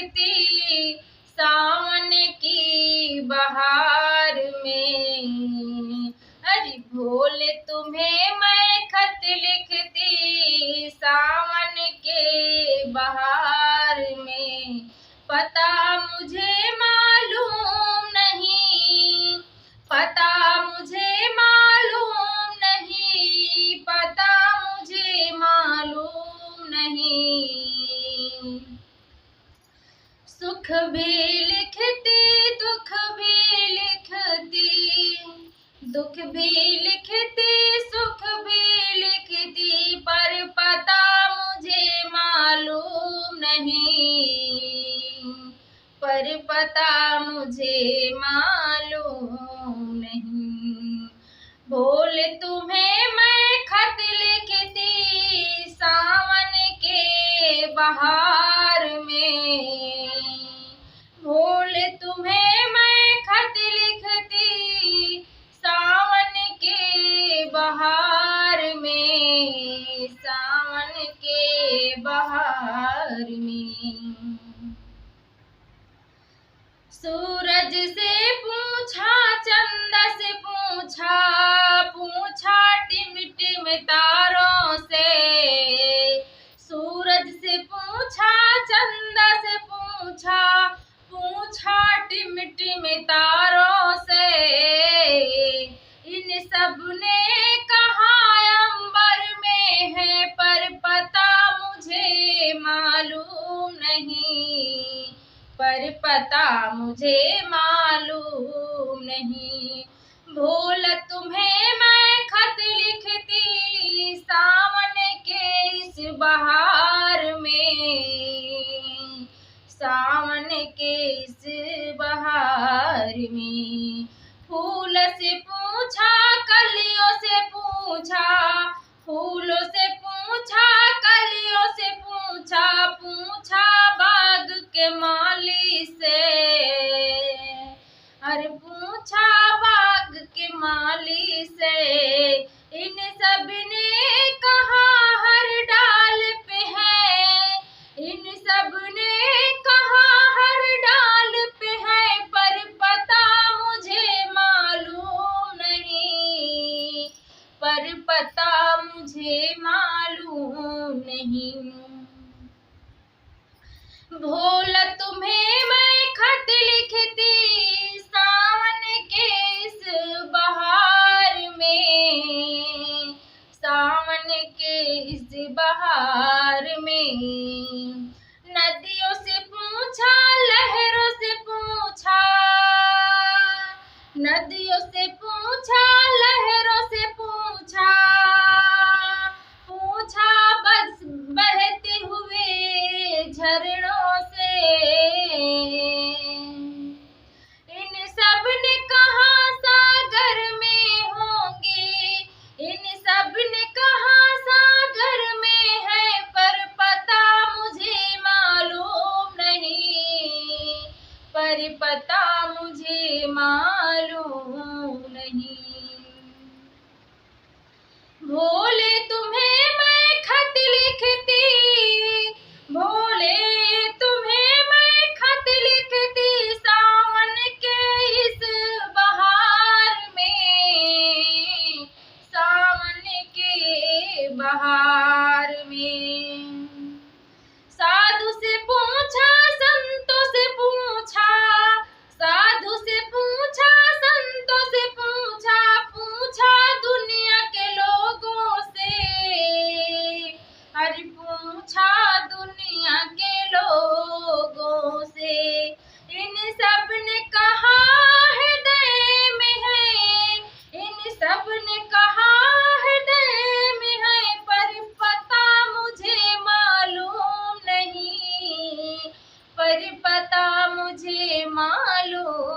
लिखती सावन की बहार में। अरे भोले तुम्हें मैं खत लिखती सावन के बहार में। पता मुझे मालूम नहीं, पता मुझे मालूम नहीं, पता मुझे मालूम नहीं। सुख भी लिखती दुख भी लिखती, दुख भी लिखती सुख भी लिखती, पर पता मुझे मालूम नहीं, पर पता मुझे मालूम नहीं। भोले तुम्हें मैं खत लिखती सावन के बहार में। भोले तुम्हें मैं खत लिखती सावन के बहार में, सावन के बहार में। सूरज से पूछा चंदा से पूछा, पूछा टिम टिम तारों से। सूरज से पूछा चंदा से पूछा, पूछा टिम टिम तारों से। इन सब ने कहा अंबर में है, पर पता मुझे मालूम नहीं, पर पता मुझे मालूम नहीं। भोला तुम्हें मैं खत लिखती सावन के इस बहार में, सावन के इस बहार में। फूल से पूछा कलियों से पूछा, फूलों से पूछा कलियों से पूछा, पूछा बाग के माली से। अरे पूछा बाग के माली से। इन सब ने कहा हर डाल पे है, इन सब ने कहा हर डाल पे है, पर पता मुझे मालूम नहीं, पर पता मुझे मालूम नहीं। भोला तुम्हें मैं खत लिखती सावन के इस बहार में, सावन के इस बहार में। नदियों से पूछा लहरों से पूछा, नदियों से पूछा लहरों से पूछा, पूछा बस बहते हुए झरनों से। इन सब ने कहा सागर में होंगे, इन सब ने कहा सागर में है, पर पता मुझे मालूम नहीं, पर पता मुझे मालूम नहीं। भोले तुम्हें मैं खत लिखती, भोले तुम्हें मैं खत लिखती सावन के इस बहार में, सावन के बहार में। साधु से पूछा संतों से पूछा, साधु से पूछा संतों से पूछा, पूछा दुनिया के लोगों से। अरे पूछा दुनिया के लोगों से। इन सब ने कहा हृदय में है, इन सब ने कहा हृदय में है, पर पता मुझे मालूम नहीं, पर पता मुझे मालूम